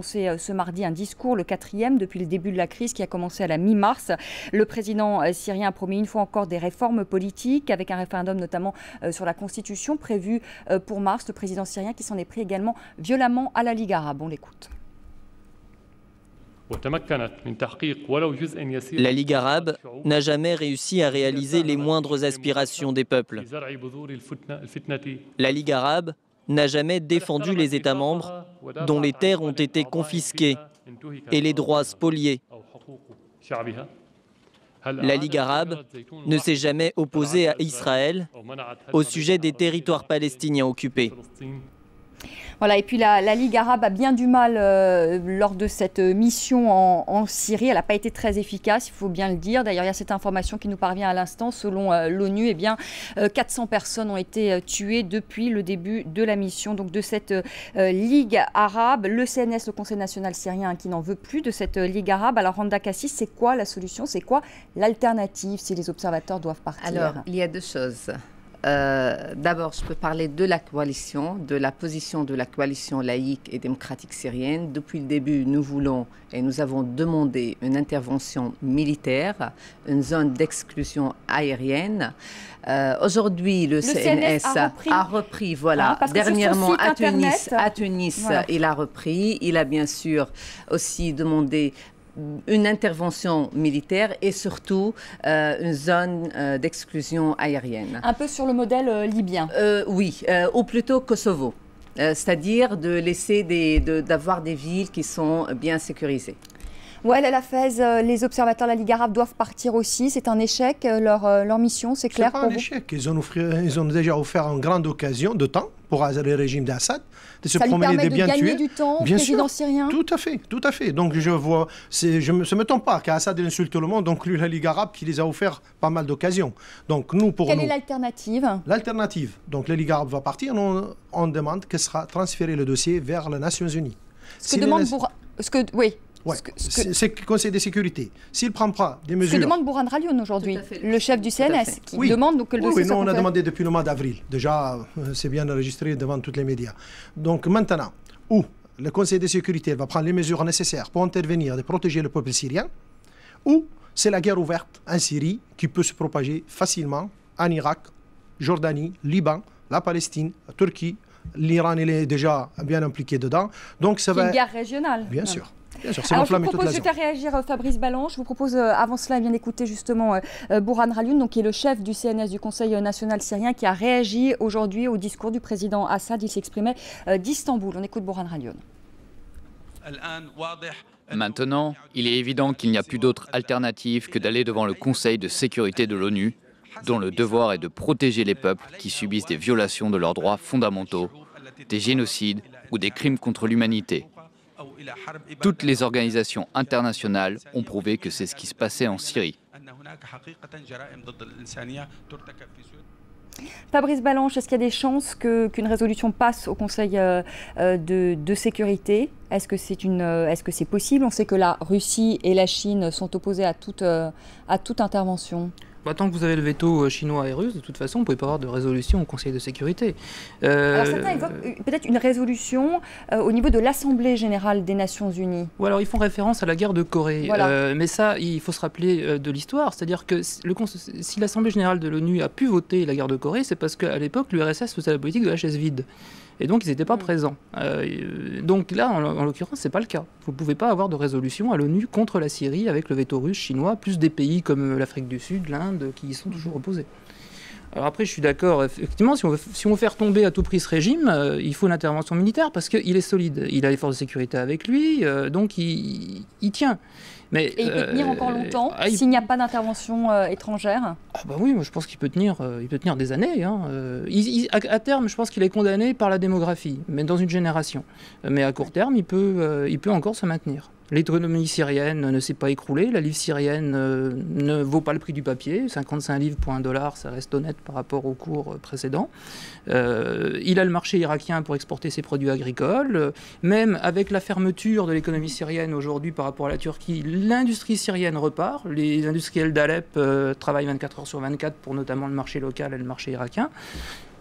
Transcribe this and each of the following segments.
annoncé ce mardi un discours, le 4e depuis le début de la crise qui a commencé à la mi-mars. Le président syrien a promis une fois encore des réformes politiques avec un référendum notamment sur la constitution prévu pour mars. Le président syrien qui s'en est pris également violemment à la Ligue arabe. On l'écoute. La Ligue arabe n'a jamais réussi à réaliser les moindres aspirations des peuples. La Ligue arabe n'a jamais défendu les États membres dont les terres ont été confisquées et les droits spoliés. La Ligue arabe ne s'est jamais opposée à Israël au sujet des territoires palestiniens occupés. Voilà, et puis la Ligue arabe a bien du mal lors de cette mission en Syrie. Elle n'a pas été très efficace, il faut bien le dire. D'ailleurs, il y a cette information qui nous parvient à l'instant. Selon l'ONU, eh bien, 400 personnes ont été tuées depuis le début de la mission donc de cette Ligue arabe. Le CNS, le Conseil national syrien, qui n'en veut plus de cette Ligue arabe. Alors, Randa Kassis, c'est quoi la solution? C'est quoi l'alternative si les observateurs doivent partir? Alors, il y a deux choses. D'abord, je peux parler de la coalition, de la position de la coalition laïque et démocratique syrienne. Depuis le début, nous voulons et nous avons demandé une intervention militaire, une zone d'exclusion aérienne. Aujourd'hui, le CNS a repris voilà, dernièrement à Tunis, voilà. Il a repris. Il a bien sûr aussi demandé une intervention militaire et surtout une zone d'exclusion aérienne. Un peu sur le modèle libyen. Oui, ou plutôt Kosovo. C'est-à-dire de laisser d'avoir des villes qui sont bien sécurisées. Wael El Hafez, les observateurs de la Ligue arabe doivent partir aussi. C'est un échec, leur mission, c'est clair pour vous? C'est pas un échec. Ils ont déjà offert une grande occasion de temps pour le régime d'Assad de se promener, de bien tuer. Ça lui permet de gagner du temps, bien président syrien? Tout à fait, tout à fait. Donc je vois, ça ne me tombe pas qu'Assad insulte tout le monde, donc lui, la Ligue arabe qui les a offert pas mal d'occasions. Donc nous, pour Quelle est l'alternative? L'alternative, donc la Ligue arabe va partir, on demande que sera transféré le dossier vers les Nations Unies. Ce que demande oui. Ouais, c'est le Conseil de sécurité. S'il ne prend pas des mesures... Ce que demande Bourhan Ralioun aujourd'hui, le chef du CNS, qui demande donc que le dossier soit on a demandé depuis le mois d'avril. Déjà, c'est bien enregistré devant tous les médias. Donc maintenant, où le Conseil de sécurité va prendre les mesures nécessaires pour intervenir et protéger le peuple syrien, ou c'est la guerre ouverte en Syrie qui peut se propager facilement en Irak, Jordanie, Liban, la Palestine, la Turquie, l'Iran il est déjà bien impliqué dedans. Donc ça va... C'est une guerre régionale. Bien sûr. Alors je vous propose de faire réagir Fabrice Balanche. Je vous propose avant cela bien d'écouter justement Bourhan Ralioun, donc qui est le chef du CNS du Conseil national syrien, qui a réagi aujourd'hui au discours du président Assad. Il s'exprimait d'Istanbul. On écoute Bourhan Ralioun. Maintenant, il est évident qu'il n'y a plus d'autre alternative que d'aller devant le Conseil de sécurité de l'ONU, dont le devoir est de protéger les peuples qui subissent des violations de leurs droits fondamentaux, des génocides ou des crimes contre l'humanité. Toutes les organisations internationales ont prouvé que c'est ce qui se passait en Syrie. Fabrice Balanche, est-ce qu'il y a des chances qu'une résolution passe au Conseil de sécurité? Est-ce que c'est possible? On sait que la Russie et la Chine sont opposées à toute intervention. Tant que vous avez le veto chinois et russe, de toute façon, on ne pouvait pas avoir de résolution au Conseil de sécurité. Alors certains évoquent peut-être une résolution au niveau de l'Assemblée générale des Nations Unies. Ou alors ils font référence à la guerre de Corée. Voilà. Mais ça, il faut se rappeler de l'histoire. C'est-à-dire que si l'Assemblée générale de l'ONU a pu voter la guerre de Corée, c'est parce qu'à l'époque, l'URSS faisait la politique de la chaise vide. Et donc, ils n'étaient pas présents. Donc là, en l'occurrence, ce n'est pas le cas. Vous ne pouvez pas avoir de résolution à l'ONU contre la Syrie avec le veto russe, chinois, plus des pays comme l'Afrique du Sud, l'Inde, qui y sont toujours opposés. Alors après, je suis d'accord, effectivement, si on veut faire tomber à tout prix ce régime, il faut une intervention militaire parce qu'il est solide. Il a les forces de sécurité avec lui, donc il tient. Et il peut tenir encore longtemps s'il n'y a pas d'intervention étrangère? Oui, moi je pense qu'il peut tenir des années. Hein. À terme, je pense qu'il est condamné par la démographie, mais dans une génération. Mais à court terme, il peut encore se maintenir. L'économie syrienne ne s'est pas écroulée, la livre syrienne ne vaut pas le prix du papier, 55 livres pour $1, ça reste honnête par rapport au cours précédent. Il a le marché irakien pour exporter ses produits agricoles. Même avec la fermeture de l'économie syrienne aujourd'hui par rapport à la Turquie, l'industrie syrienne repart. Les industriels d'Alep travaillent 24 heures sur 24 pour notamment le marché local et le marché irakien.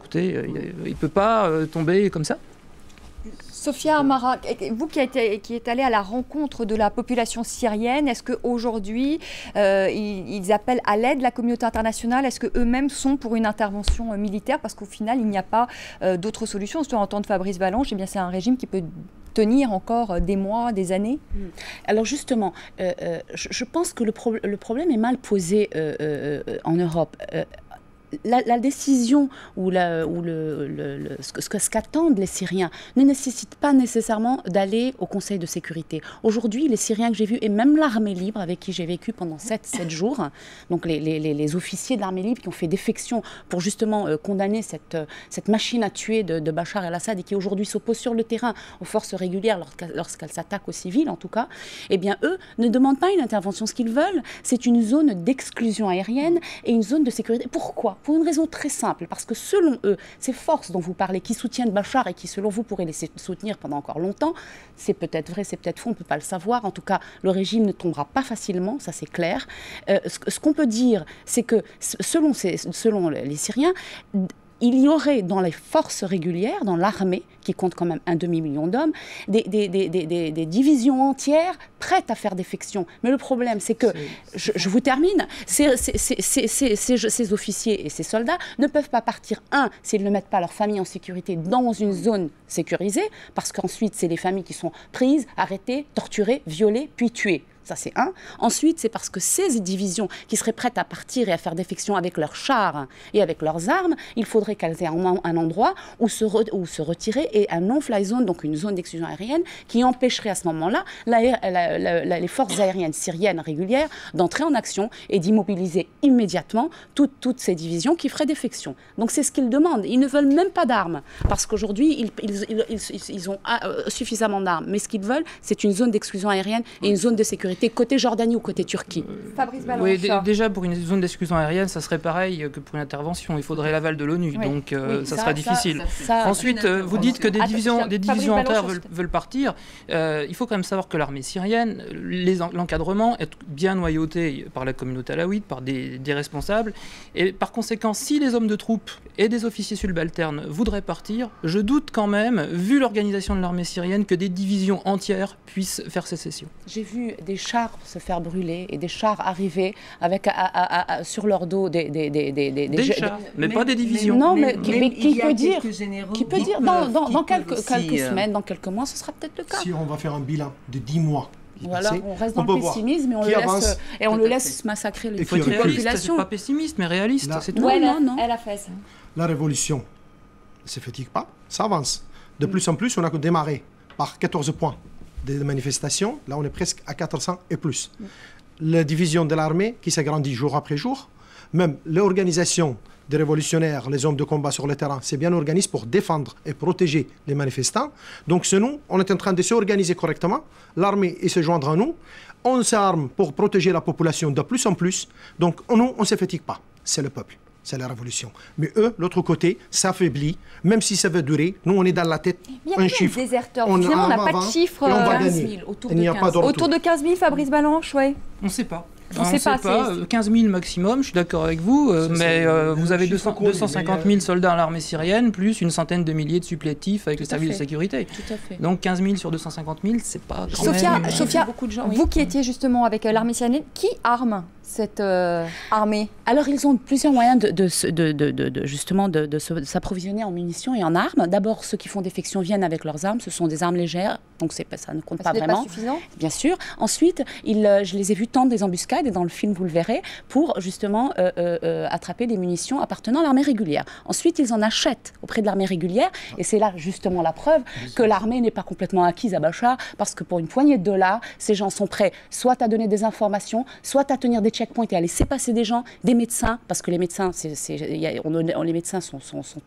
Écoutez, il ne peut pas tomber comme ça. Sophia Amara, vous qui êtes allée à la rencontre de la population syrienne, est-ce qu'aujourd'hui, ils appellent à l'aide la communauté internationale? Est-ce qu'eux-mêmes sont pour une intervention militaire? Parce qu'au final, il n'y a pas d'autre solution. Si on entend Fabrice Balanche, eh bien, c'est un régime qui peut tenir encore des mois, des années. Alors justement, je pense que le problème est mal posé en Europe. La décision ou ce qu'attendent les Syriens ne nécessite pas nécessairement d'aller au Conseil de sécurité. Aujourd'hui, les Syriens que j'ai vus, et même l'armée libre avec qui j'ai vécu pendant 7 jours, donc les officiers de l'armée libre qui ont fait défection pour justement condamner cette machine à tuer de Bachar el-Assad et qui aujourd'hui s'opposent sur le terrain aux forces régulières lorsqu'elles s'attaquent aux civils en tout cas, eh bien eux ne demandent pas une intervention. Ce qu'ils veulent, c'est une zone d'exclusion aérienne et une zone de sécurité. Pourquoi ? Pour une raison très simple, parce que selon eux, ces forces dont vous parlez, qui soutiennent Bachar et qui selon vous pourraient les soutenir pendant encore longtemps, c'est peut-être vrai, c'est peut-être faux, on ne peut pas le savoir. En tout cas, le régime ne tombera pas facilement, ça c'est clair. Ce qu'on peut dire, c'est que selon les Syriens, il y aurait dans les forces régulières, dans l'armée, qui compte quand même 1 demi-million d'hommes, des divisions entières prêtes à faire défection. Mais le problème, c'est que, je vous termine, ces officiers et ces soldats ne peuvent pas partir, s'ils ne mettent pas leur famille en sécurité dans une zone sécurisée, parce qu'ensuite, c'est les familles qui sont prises, arrêtées, torturées, violées, puis tuées. Ça, c'est un. Ensuite, c'est parce que ces divisions qui seraient prêtes à partir et à faire défection avec leurs chars et avec leurs armes, il faudrait qu'elles aient un endroit où se retirer et un non-fly zone, donc une zone d'exclusion aérienne, qui empêcherait à ce moment-là les forces aériennes syriennes régulières d'entrer en action et d'immobiliser immédiatement toutes ces divisions qui feraient défection. Donc c'est ce qu'ils demandent. Ils ne veulent même pas d'armes, parce qu'aujourd'hui, ils ont suffisamment d'armes. Mais ce qu'ils veulent, c'est une zone d'exclusion aérienne et une zone de sécurité côté Jordanie ou côté Turquie. Fabrice Balanche. Oui, déjà pour une zone d'exclusion aérienne, ça serait pareil que pour une intervention. Il faudrait l'aval de l'ONU, donc ça serait difficile. Ensuite, vous dites que des divisions entières veulent partir. Il faut quand même savoir que l'armée syrienne, l'encadrement est bien noyauté par la communauté alaouite, par des responsables. Et par conséquent, si les hommes de troupes et des officiers subalternes voudraient partir, je doute quand même, vu l'organisation de l'armée syrienne, que des divisions entières puissent faire sécession. J'ai vu des chars se faire brûler et des chars arriver avec sur leur dos des chars, mais pas des divisions. Non, mais qui peut dire dans quelques semaines, dans quelques mois, ce sera peut-être le cas. Si on va faire un bilan de 10 mois. Voilà, on reste dans le pessimisme et on le laisse massacrer les populations. C'est pas pessimiste, mais réaliste. C'est tout. Non. Elle a fait ça. La révolution ne se fatigue pas, ça avance. De plus en plus, on a démarré par 14 points de manifestations. Là, on est presque à 400 et plus. La division de l'armée qui s'agrandit jour après jour. Même l'organisation des révolutionnaires, les hommes de combat sur le terrain, c'est bien organisé pour défendre et protéger les manifestants. Donc, nous, on est en train de s'organiser correctement. L'armée se joindra à nous. On s'arme pour protéger la population de plus en plus. Donc, nous, on ne se fatigue pas. C'est le peuple. C'est la révolution. Mais eux, l'autre côté, s'affaiblit, même si ça veut durer. Nous, on est dans la tête un chiffre. Déserteurs. Finalement, on n'a pas de chiffre. Et on va gagner. Autour de 15 000, Fabrice Balanche, oui. On ne sait pas. On ne sait pas. 15 000 maximum, je suis d'accord avec vous, mais vous avez 250 000 soldats à l'armée syrienne, plus une centaine de milliers de supplétifs avec les services de sécurité. Tout à fait. Donc 15 000 sur 250 000, c'est pas quand Sophia, beaucoup de gens, vous qui étiez justement avec l'armée syrienne, qui arme cette armée? Alors, ils ont plusieurs moyens justement de s'approvisionner en munitions et en armes. D'abord, ceux qui font défection viennent avec leurs armes. Ce sont des armes légères, donc ça ne compte pas vraiment. Pas suffisant. Bien sûr. Ensuite, je les ai vus tendre des embuscades, et dans le film, vous le verrez, pour justement attraper des munitions appartenant à l'armée régulière. Ensuite, ils en achètent auprès de l'armée régulière, et c'est là justement la preuve que l'armée n'est pas complètement acquise à Bachar, parce que pour une poignée de dollars, ces gens sont prêts soit à donner des informations, soit à tenir des checkpoints et à laisser passer des gens, des médecins, parce que les médecins, les médecins sont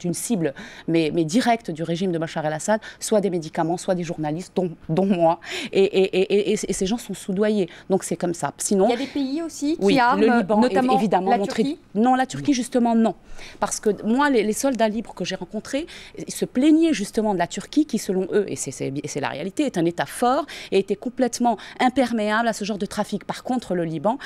une cible, mais directe du régime de Bachar el-Assad, soit des médicaments, soit des journalistes, dont moi, et ces gens sont soudoyés. Donc c'est comme ça. Sinon, il y a des pays aussi qui arment, le Liban, notamment évidemment, la Turquie. Non, la Turquie justement non, parce que moi les soldats libres que j'ai rencontrés se plaignaient justement de la Turquie qui, selon eux, et c'est la réalité, est un État fort et était complètement imperméable à ce genre de trafic. Par contre, le Liban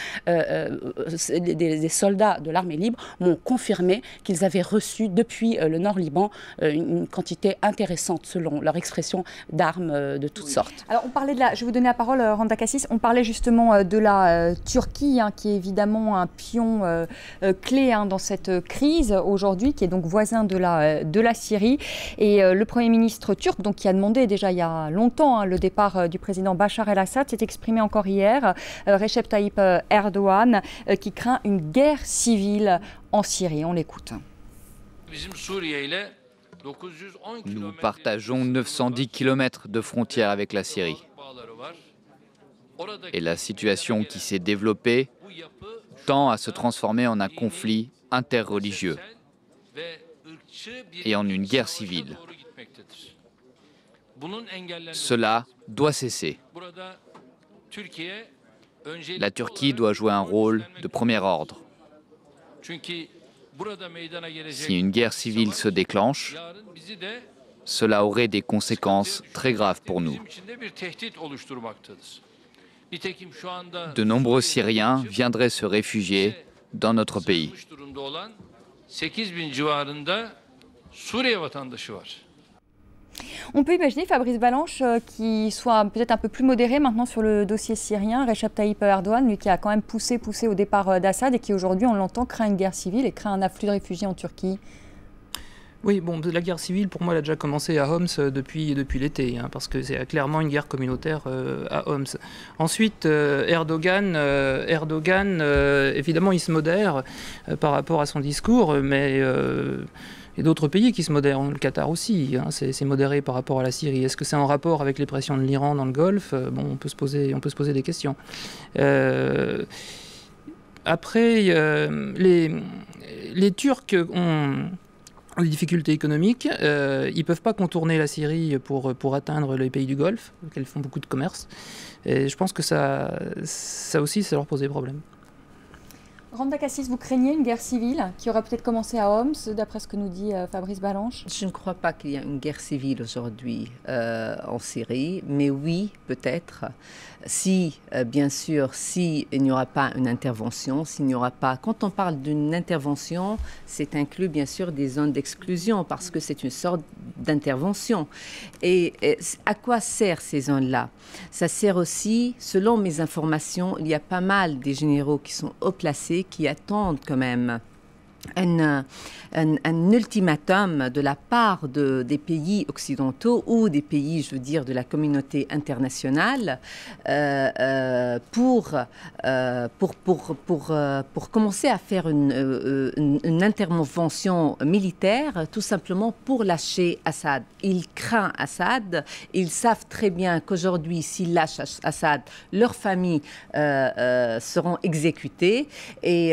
des soldats de l'armée libre m'ont confirmé qu'ils avaient reçu depuis le Nord Liban une quantité intéressante, selon leur expression, d'armes de toutes sortes. Alors on parlait de la, je vais vous donner la parole, Randa Kassis, on parlait justement de la Turquie, qui est évidemment un pion clé dans cette crise aujourd'hui, qui est donc voisin de la Syrie. Et le Premier ministre turc, donc, qui a demandé déjà il y a longtemps le départ du président Bachar el-Assad, s'est exprimé encore hier, Recep Tayyip Erdogan, qui craint une guerre civile en Syrie. On l'écoute. Nous partageons 910 km de frontière avec la Syrie. Et la situation qui s'est développée tend à se transformer en un conflit interreligieux et en une guerre civile. Cela doit cesser. La Turquie doit jouer un rôle de premier ordre. Si une guerre civile se déclenche, cela aurait des conséquences très graves pour nous. De nombreux Syriens viendraient se réfugier dans notre pays. On peut imaginer, Fabrice Balanche, qu'il soit peut-être un peu plus modéré maintenant sur le dossier syrien. Recep Tayyip Erdogan, lui qui a quand même poussé au départ d'Assad et qui aujourd'hui, on l'entend, craint une guerre civile et craint un afflux de réfugiés en Turquie. Oui, bon, la guerre civile, pour moi, elle a déjà commencé à Homs depuis l'été, parce que c'est clairement une guerre communautaire à Homs. Ensuite, Erdogan, évidemment, il se modère par rapport à son discours, mais il y a d'autres pays qui se modèrent, le Qatar aussi, c'est modéré par rapport à la Syrie. Est-ce que c'est en rapport avec les pressions de l'Iran dans le Golfe? Bon, on peut se poser des questions. Après, les Turcs ont des difficultés économiques, ils ne peuvent pas contourner la Syrie pour atteindre les pays du Golfe, auxquels font beaucoup de commerce. Et je pense que ça aussi, ça leur pose des problèmes. Randa Kassis, vous craignez une guerre civile qui aurait peut-être commencé à Homs, d'après ce que nous dit Fabrice Balanche? Je ne crois pas qu'il y ait une guerre civile aujourd'hui en Syrie, mais oui, peut-être, si, bien sûr, s'il n'y aura pas une intervention, s'il n'y aura pas... Quand on parle d'une intervention, c'est inclus, bien sûr, des zones d'exclusion, parce que c'est une sorte d'intervention. Et à quoi servent ces zones-là? Ça sert aussi, selon mes informations, il y a pas mal des généraux qui sont haut placés, qui attendent quand même un ultimatum de la part des pays occidentaux ou des pays, je veux dire, de la communauté internationale pour commencer à faire une intervention militaire, tout simplement pour lâcher Assad. Ils craignent Assad, ils savent très bien qu'aujourd'hui, s'ils lâchent Assad, leurs familles seront exécutées et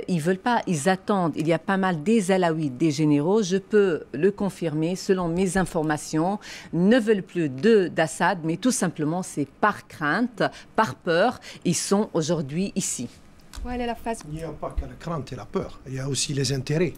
ils veulent pas, ils attendent. Il y a pas mal des Alaouites, des généraux, je peux le confirmer, selon mes informations, ne veulent plus d'Assad, mais tout simplement c'est par crainte, par peur, ils sont aujourd'hui ici. Ouais, elle est la phase. Il n'y a pas que la crainte et la peur, il y a aussi les intérêts.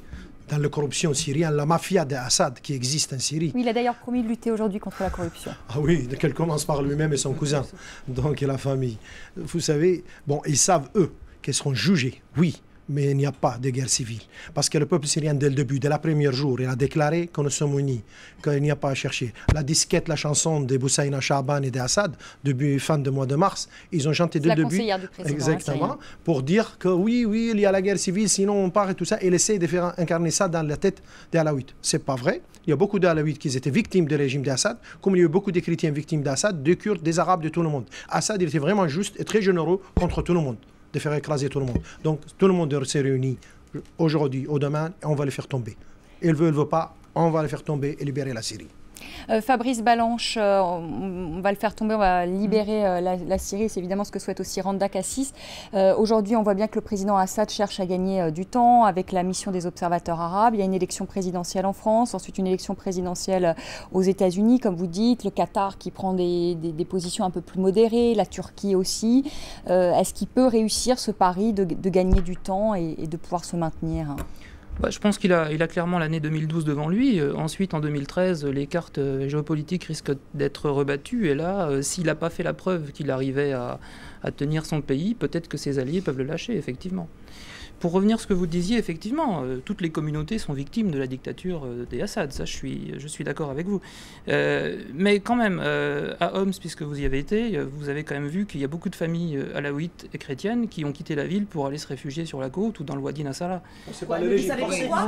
Dans la corruption syrienne, la mafia d'Assad qui existe en Syrie. Oui, il a d'ailleurs promis de lutter aujourd'hui contre la corruption. Ah oui, qu'elle commence par lui-même et son cousin, donc et la famille. Vous savez, bon, ils savent, eux, qu'ils seront jugés, oui. Mais il n'y a pas de guerre civile. Parce que le peuple syrien, dès le début, dès le premier jour, il a déclaré que nous sommes unis, qu'il n'y a pas à chercher. La disquette, la chanson de Boussaïna Chaban et d'Assad, début, fin du mois de mars, ils ont chanté dès le début. Du président, exactement, pour dire que oui, il y a la guerre civile, sinon on part et tout ça. Et il essaie de faire incarner ça dans la tête des Alaouites. C'est pas vrai. Il y a beaucoup d'Alaouites qui étaient victimes du régime d'Assad, comme il y a eu beaucoup de chrétiens victimes d'Assad, de Kurdes, des Arabes, de tout le monde. Assad, il était vraiment juste et très généreux contre tout le monde, de faire écraser tout le monde. Donc tout le monde s'est réuni aujourd'hui ou demain et on va les faire tomber. Il veut pas, on va les faire tomber et libérer la Syrie. Fabrice Balanche, on va le faire tomber, on va libérer la Syrie, c'est évidemment ce que souhaite aussi Randa Kassis. Aujourd'hui, on voit bien que le président Assad cherche à gagner du temps avec la mission des observateurs arabes. Il y a une élection présidentielle en France, ensuite une élection présidentielle aux États-Unis, comme vous dites, le Qatar qui prend des positions un peu plus modérées, la Turquie aussi. Est-ce qu'il peut réussir ce pari de gagner du temps et de pouvoir se maintenir? Je pense qu'il a clairement l'année 2012 devant lui. Ensuite, en 2013, les cartes géopolitiques risquent d'être rebattues. Et là, s'il n'a pas fait la preuve qu'il arrivait à tenir son pays, peut-être que ses alliés peuvent le lâcher, effectivement. Pour revenir à ce que vous disiez, effectivement, toutes les communautés sont victimes de la dictature des Assad. Ça, je suis d'accord avec vous. Mais quand même, à Homs, puisque vous y avez été, vous avez quand même vu qu'il y a beaucoup de familles alaouites et chrétiennes qui ont quitté la ville pour aller se réfugier sur la côte ou dans le Wadi Nassala. Forcé par le régime.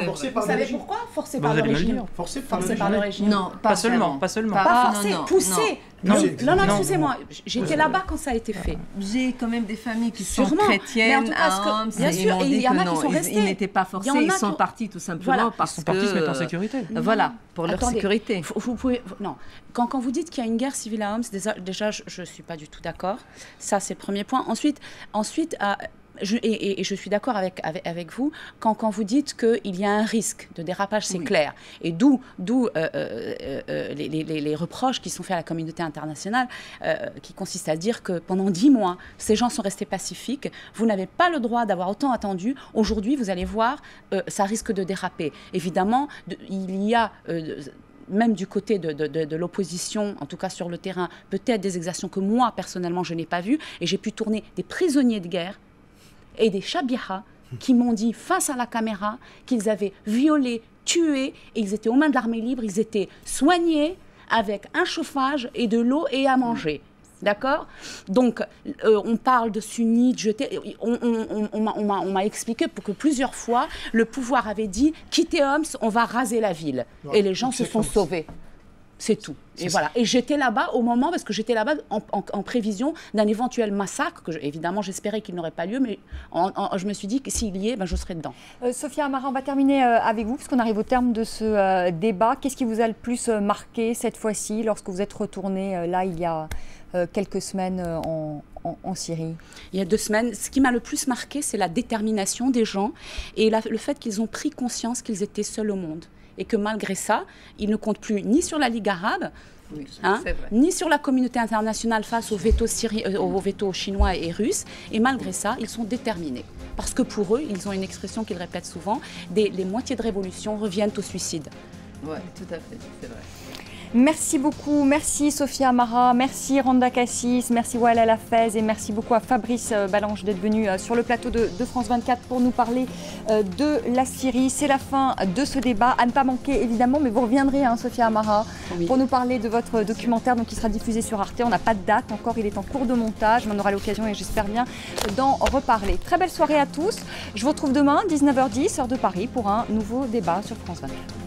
Vous savez pourquoi? Forcé par le régime. Forcé par le régime. Non, pas seulement. Pas forcé, poussé. Non, excusez-moi, j'étais là-bas quand ça a été fait. J'ai quand même des familles qui sont chrétiennes à Homs, bien sûr, et il y en a qui sont restés. Ils n'étaient pas forcés, ils sont partis tout simplement parce que... Ils sont partis se mettre en sécurité. Voilà, pour leur sécurité. Vous pouvez... Non, quand vous dites qu'il y a une guerre civile à Homs, déjà je ne suis pas du tout d'accord. Ça, c'est le premier point. Ensuite, je suis d'accord avec vous quand vous dites qu'il y a un risque de dérapage, c'est clair. Et d'où les reproches qui sont faits à la communauté internationale, qui consistent à dire que pendant 10 mois, ces gens sont restés pacifiques. Vous n'avez pas le droit d'avoir autant attendu. Aujourd'hui, vous allez voir, ça risque de déraper. Évidemment, il y a... même du côté de l'opposition, en tout cas sur le terrain, peut-être des exactions que moi, personnellement, je n'ai pas vues. Et j'ai pu tourner des prisonniers de guerre et des Chabiha qui m'ont dit face à la caméra qu'ils avaient violé, tué, et ils étaient aux mains de l'armée libre, ils étaient soignés avec un chauffage et de l'eau et à manger. D'accord? Donc, on parle de sunnites, on m'a expliqué pour que plusieurs fois, le pouvoir avait dit « quittez Homs, on va raser la ville ». Et les gens se sont sauvés. C'est tout. Et voilà. Et j'étais là-bas au moment, parce que j'étais là-bas en prévision d'un éventuel massacre, que évidemment j'espérais qu'il n'aurait pas lieu, mais je me suis dit que s'il y est, je serais dedans. Sophia Amara, on va terminer avec vous, parce qu'on arrive au terme de ce débat. Qu'est-ce qui vous a le plus marqué cette fois-ci, lorsque vous êtes retourné là il y a quelques semaines en Syrie? Il y a 2 semaines. Ce qui m'a le plus marqué, c'est la détermination des gens et le fait qu'ils ont pris conscience qu'ils étaient seuls au monde. Et que malgré ça, ils ne comptent plus ni sur la Ligue arabe, ni sur la communauté internationale face au veto chinois et russe. Et malgré ça, ils sont déterminés. Parce que pour eux, ils ont une expression qu'ils répètent souvent, les moitiés de révolution reviennent au suicide. Oui, tout à fait, c'est vrai. Merci beaucoup, merci Sophia Amara, merci Randa Kassis, merci Wael Alafez et merci beaucoup à Fabrice Balanche d'être venu sur le plateau de France 24 pour nous parler de la Syrie. C'est la fin de ce débat, à ne pas manquer évidemment, mais vous reviendrez Sophia Amara pour nous parler de votre documentaire qui sera diffusé sur Arte. On n'a pas de date encore, il est en cours de montage, mais on aura l'occasion et j'espère bien d'en reparler. Très belle soirée à tous, je vous retrouve demain 19h10 heure de Paris pour un nouveau débat sur France 24.